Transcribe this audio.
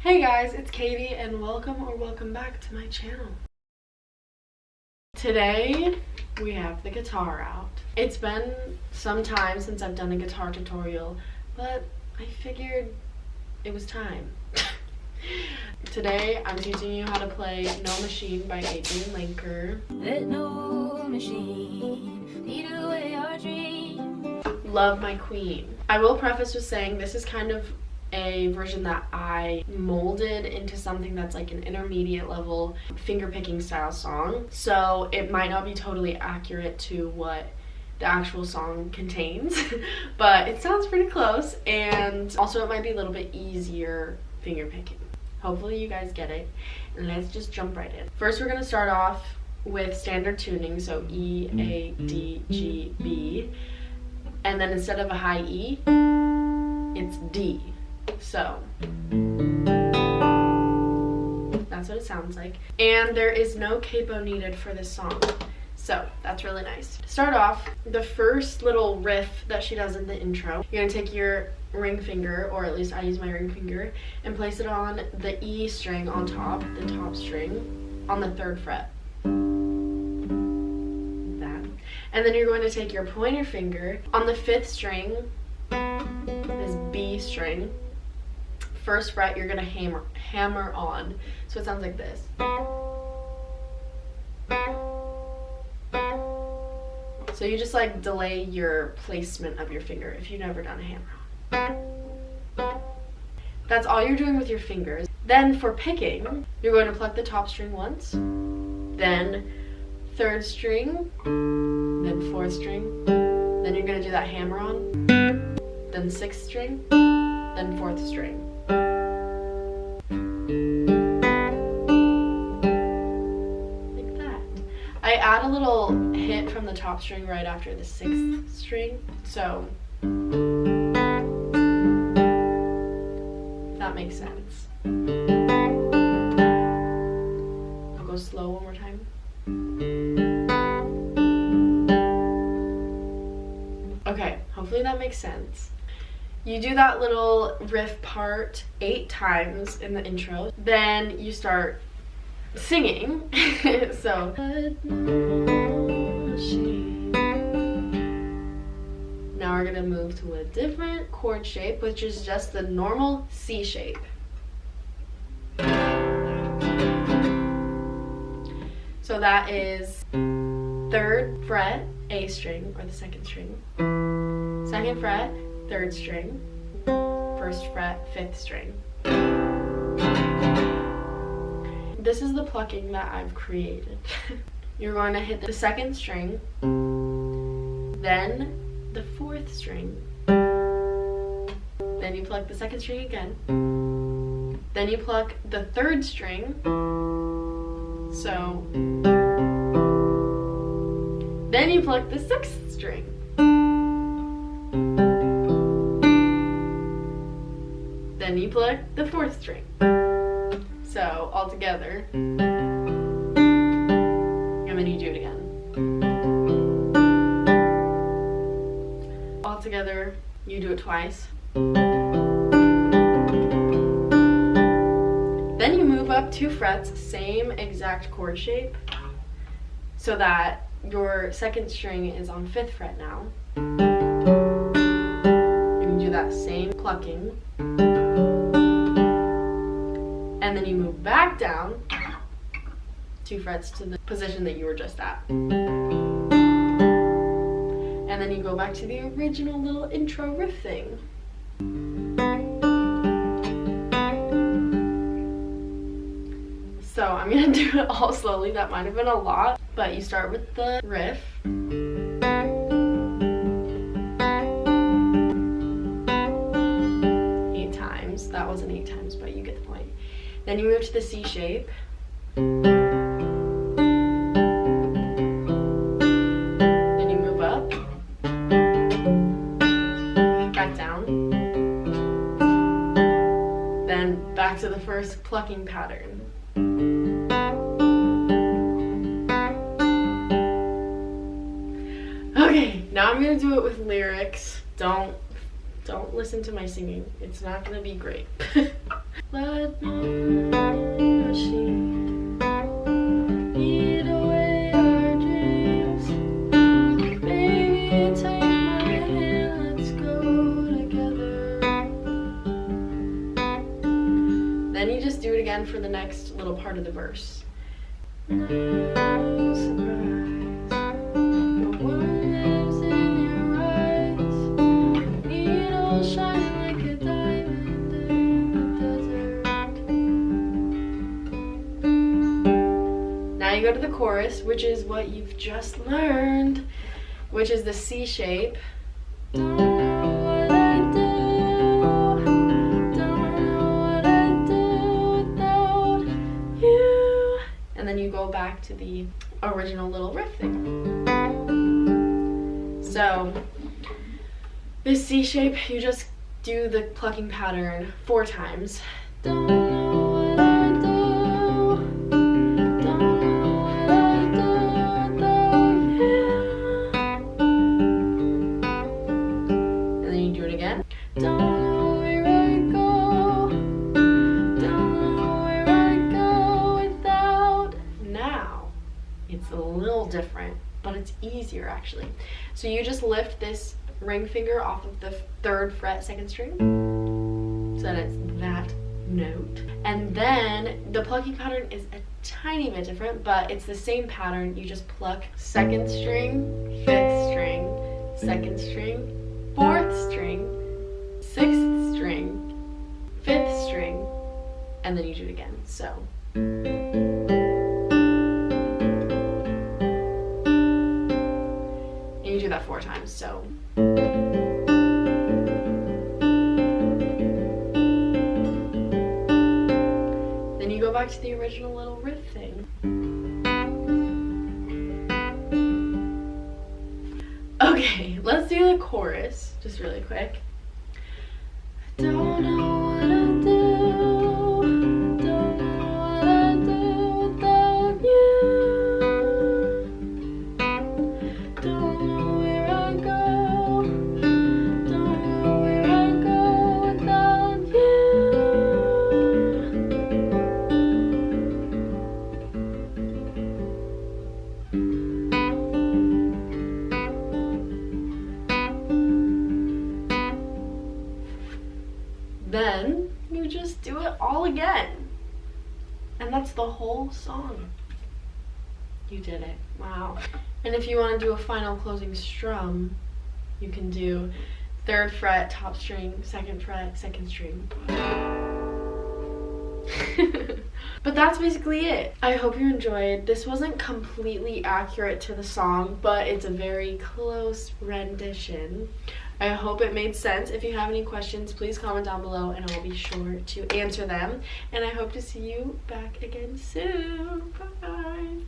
Hey guys, it's Katie and welcome back to my channel. Today we have the guitar out. It's been some time since I've done a guitar tutorial, but I figured it was time. Today I'm teaching you how to play No Machine by Adrienne Lenker. Let no machine lead away our dream. Love My Queen. I will preface with saying this is kind of a version that I molded into something that's like an intermediate level finger picking style song, so it might not be totally accurate to what the actual song contains but it sounds pretty close, and also it might be a little bit easier finger picking. Hopefully you guys get it, and let's just jump right in. First we're going to start off with standard tuning, so E, A, D, G, B, and then instead of a high E it's D. So that's what it sounds like, and there is no capo needed for this song, so that's really nice. To start off, the first little riff that she does in the intro, you're gonna take your ring finger, or at least I use my ring finger, and place it on the E string on top, the top string, on the 3rd fret. That. And then you're going to take your pointer finger on the 5th string, this B string. 1st fret you're gonna hammer on, so it sounds like this. So you just like delay your placement of your finger if you've never done a hammer on. That's all you're doing with your fingers. Then for picking, you're going to pluck the top string once, then 3rd string, then 4th string, then you're gonna do that hammer on, then 6th string, then 4th string. Like that. I add a little hit from the top string right after the 6th string, so if that makes sense. I'll go slow one more time. Okay, hopefully that makes sense. You do that little riff part 8 times in the intro, then you start singing. So now we're gonna move to a different chord shape, which is just the normal C shape. So that is 3rd fret A string, or the 2nd string, 2nd fret 3rd string, 1st fret 5th string. This is the plucking that I've created. You're going to hit the 2nd string, then the 4th string, then you pluck the 2nd string again, then you pluck the 3rd string, so then you pluck the 6th string, then you pluck the 4th string. So all together, and then you do it again. All together, you do it twice. Then you move up 2 frets, same exact chord shape, so that your 2nd string is on 5th fret now. You can do that same plucking. And then you move back down 2 frets to the position that you were just at. And then you go back to the original little intro riff thing. So I'm gonna do it all slowly. That might have been a lot, but you start with the riff. That wasn't 8 times, but you get the point. Then you move to the C shape. Then you move up, back down, then back to the first plucking pattern. Okay, now I'm gonna do it with lyrics. Don't listen to my singing. It's not gonna be great. Let no Then you just do it again for the next little part of the verse. No surprise, no one lives in your eyes. Needle shine like a diamond in the desert. Now you go to the chorus, which is what you've just learned, which is the C shape. Don't know what I do, don't know what I do without you. And then you go back to the original little riff thing. So this C shape, you just do the plucking pattern 4 times. Don't know what I do, don't know what I do without you. And then you do it again. Don't know where I go, don't know where I go without. Now it's a little different, but it's easier actually. So you just lift this ring finger off of the 3rd fret 2nd string, so that it's that note. And then the plucking pattern is a tiny bit different, but it's the same pattern. You just pluck 2nd string, 5th string, 2nd string, 4th string, 6th string, 5th string, and then you do it again. So and you do that 4 times. So then you go back to the original little riff thing. Okay, let's do the chorus just really quick. I don't know what I do, don't know what I do without you. Don't know where I go, don't know where I go without you. Then you just do it all again. And that's the whole song. You did it. Wow. And if you want to do a final closing strum, you can do 3rd fret, top string, 2nd fret, 2nd string. But that's basically it. I hope you enjoyed. This wasn't completely accurate to the song, but it's a very close rendition. I hope it made sense. If you have any questions, please comment down below and I'll be sure to answer them. And I hope to see you back again soon. Bye.